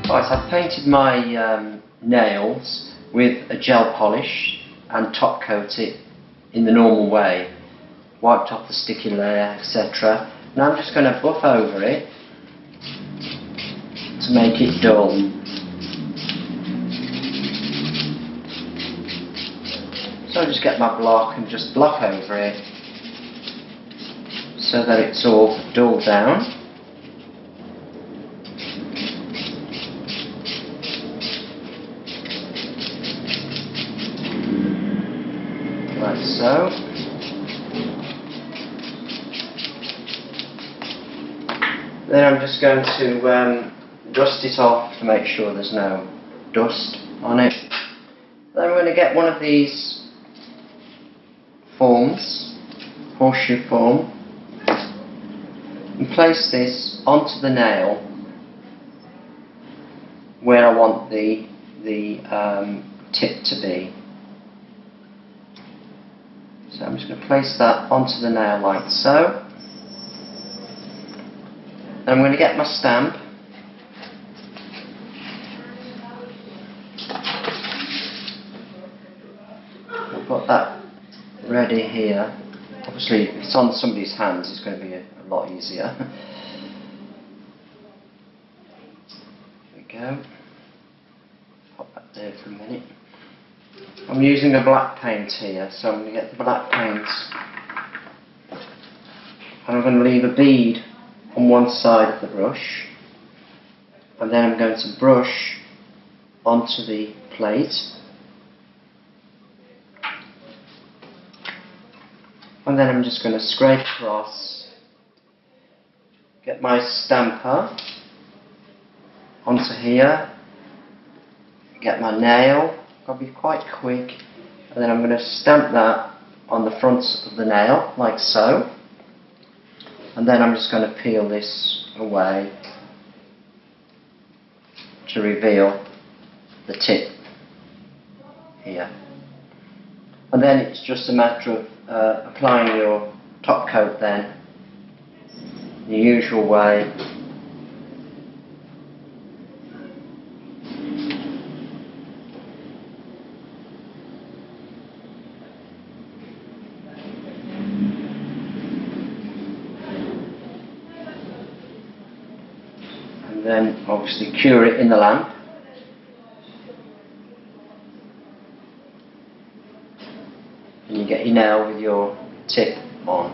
Right, I've painted my nails with a gel polish and top coat it in the normal way. Wiped off the sticky layer, etc. Now I'm just going to buff over it to make it dull. So I just get my block and just block over it so that it's all dulled down. Like so. Then I'm just going to dust it off to make sure there's no dust on it. Then I'm going to get one of these forms, horseshoe form, and place this onto the nail where I want the tip to be. So I'm just going to place that onto the nail like so. And I'm going to get my stamp. I've got that ready here. Obviously, if it's on somebody's hands, it's going to be a lot easier. There we go. Pop that there for a minute. I'm using a black paint here, so I'm going to get the black paint and I'm going to leave a bead on one side of the brush, and then I'm going to brush onto the plate, and then I'm just going to scrape across, get my stamper onto here, get my nail. I'll be quite quick, and then I'm going to stamp that on the front of the nail like so, and then I'm just going to peel this away to reveal the tip here, and then it's just a matter of applying your top coat then the usual way. Then obviously cure it in the lamp. And you get your nail with your tip on.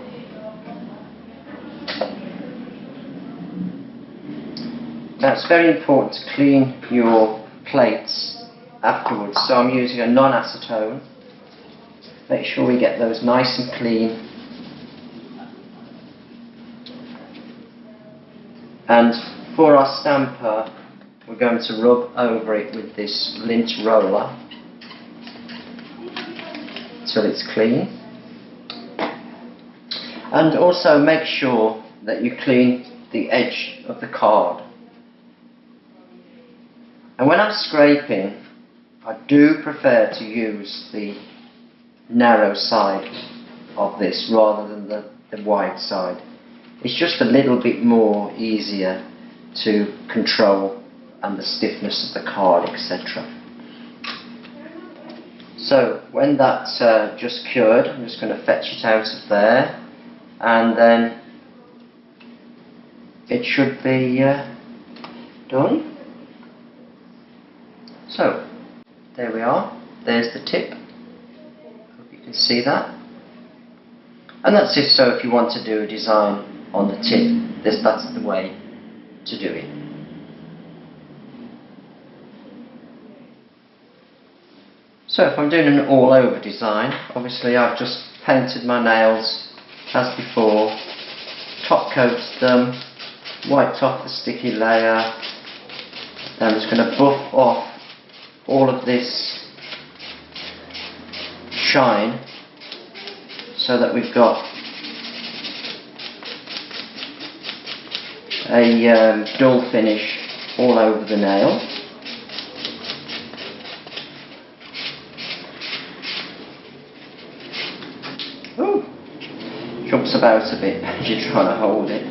Now it's very important to clean your plates afterwards, so I'm using a non-acetone. Make sure we get those nice and clean. And for our stamper, we're going to rub over it with this lint roller till it's clean. And also make sure that you clean the edge of the card. And when I'm scraping, I do prefer to use the narrow side of this rather than the wide side. It's just a little bit more easier to control, and the stiffness of the card, etc. So when that's just cured, I'm just going to fetch it out of there, and then it should be done. So there we are, there's the tip. Hope you can see that. And that's it. So if you want to do a design on the tip, that's the way to do it. So if I'm doing an all over design, obviously I've just painted my nails as before, top coated them, wiped off the sticky layer, then I'm just going to buff off all of this shine so that we've got a dull finish all over the nail. Ooh, jumps about a bit as you're trying to hold it.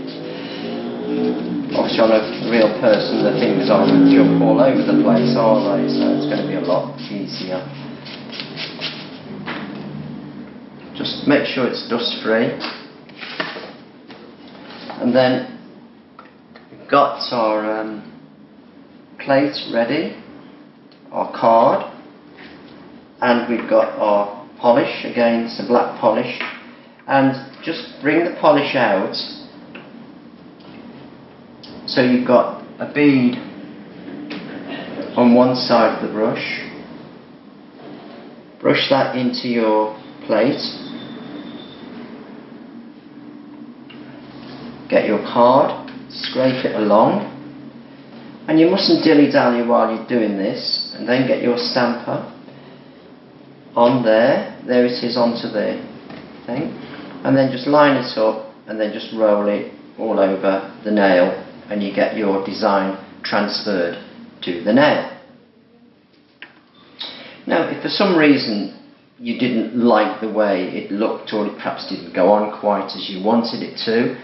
Obviously on a real person the things aren't jump all over the place, are they? So it's going to be a lot easier. Just make sure it's dust free. And then we've got our plate ready, our card, and we've got our polish. Again, it's a black polish, and just bring the polish out so you've got a bead on one side of the brush. Brush that into your plate. Get your card, scrape it along, and you mustn't dilly-dally while you're doing this, and then get your stamper on there. There it is, onto the thing, and then just line it up and then just roll it all over the nail, and you get your design transferred to the nail. Now if for some reason you didn't like the way it looked, or it perhaps didn't go on quite as you wanted it to,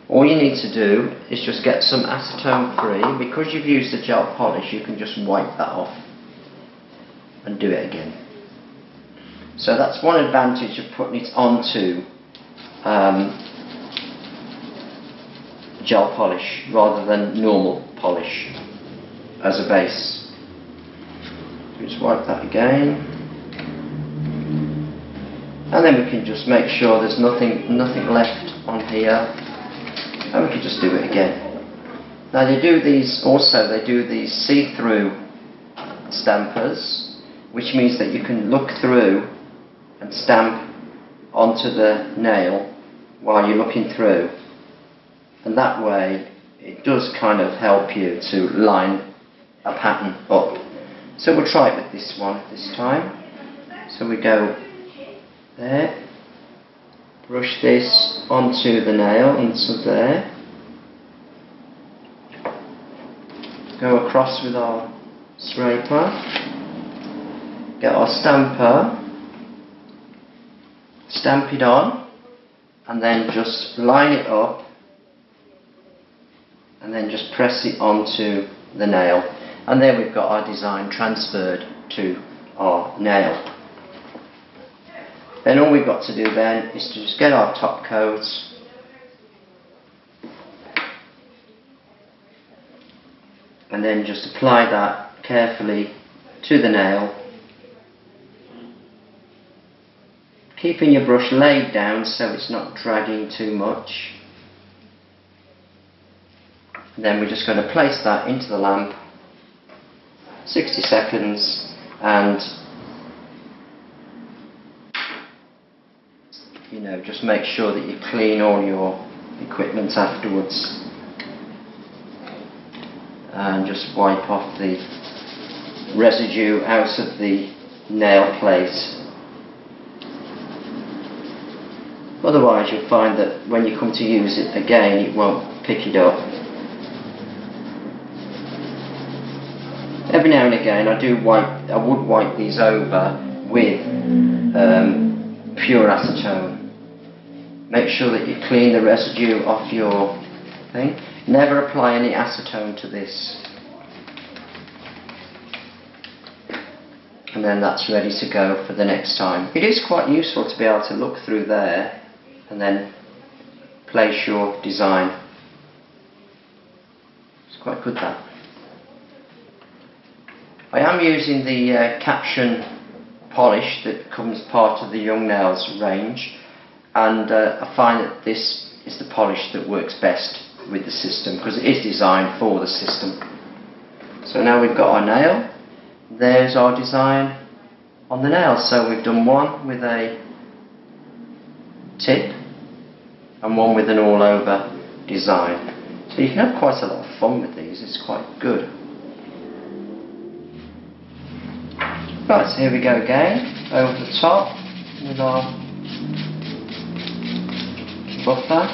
all you need to do is just get some acetone free. Because you've used the gel polish, you can just wipe that off and do it again. So that's one advantage of putting it onto gel polish rather than normal polish as a base. Just wipe that again, and then we can just make sure there's nothing left on here, and we can just do it again. Now they do these see-through stampers, which means that you can look through and stamp onto the nail while you're looking through, and that way it does kind of help you to line a pattern up. So we'll try it with this one this time. So we go there, brush this onto the nail, onto there, go across with our scraper, get our stamper, stamp it on, and then just line it up, and then just press it onto the nail, and there we've got our design transferred to our nail. Then all we've got to do then is to just get our top coat, and then just apply that carefully to the nail, keeping your brush laid down so it's not dragging too much. And then we're just going to place that into the lamp, 60 seconds, and just make sure that you clean all your equipment afterwards, and just wipe off the residue out of the nail plate. Otherwise you'll find that when you come to use it again it won't pick it up. Every now and again I would wipe these over with pure acetone. Make sure that you clean the residue off your thing. Never apply any acetone to this. And then that's ready to go for the next time. It is quite useful to be able to look through there and then place your design. It's quite good, that. I am using the caption polish that comes part of the Young Nails range, and I find that this is the polish that works best with the system because it is designed for the system. So now we've got our nail, there's our design on the nail. So we've done one with a tip and one with an all over design. So you can have quite a lot of fun with these, it's quite good. Right, so here we go again, over the top with our buffer.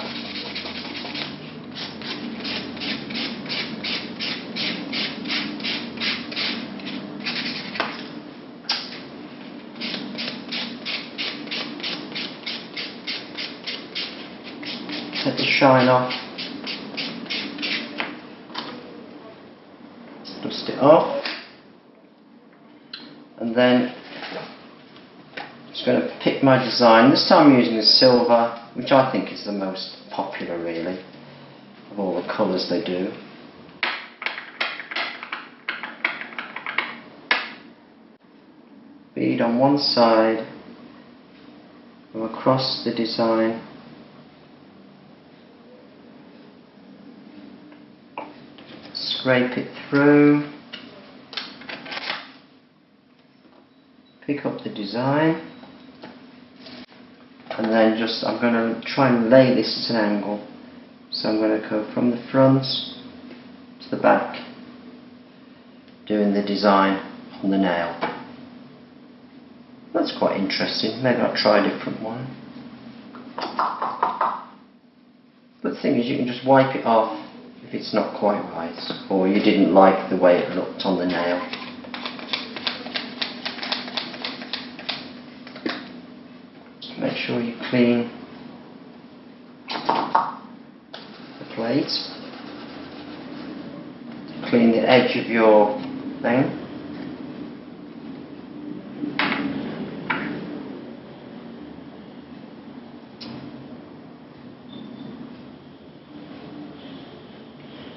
Take the shine off. dust it off, and then I'm just going to pick my design. This time I'm using the silver, which I think is the most popular really of all the colours they do. Bead on one side, go across the design, scrape it through, pick up the design, and then I'm going to try and lay this at an angle. So I'm going to go from the front to the back, doing the design on the nail. That's quite interesting. Maybe I'll try a different one. But the thing is, you can just wipe it off if it's not quite right, or you didn't like the way it looked on the nail. Make sure you clean the plate. Clean the edge of your thing.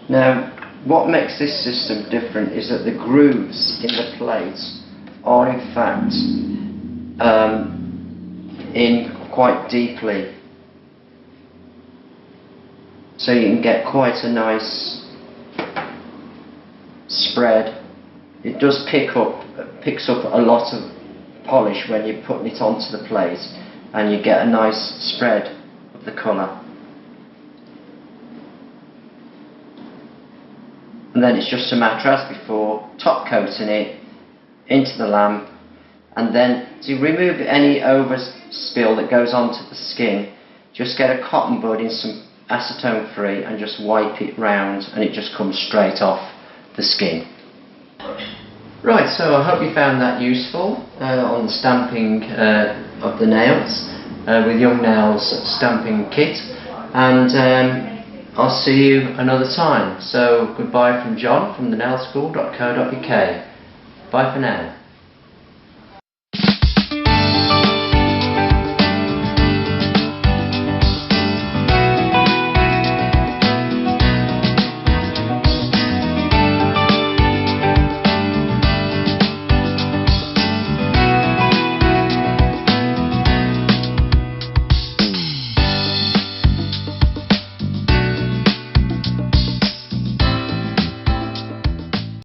Now, what makes this system different is that the grooves in the plate are in fact in quite deeply, so you can get quite a nice spread. It does picks up a lot of polish when you're putting it onto the plate, and you get a nice spread of the colour. And then it's just a matter, as before, top coating it into the lamp, and then to remove any overspill that goes onto the skin, just get a cotton bud in some acetone free and just wipe it round, and it just comes straight off the skin. Right, so I hope you found that useful on the stamping of the nails with Young Nails stamping kit, and I'll see you another time. So goodbye from John from thenailschool.co.uk. Bye for now.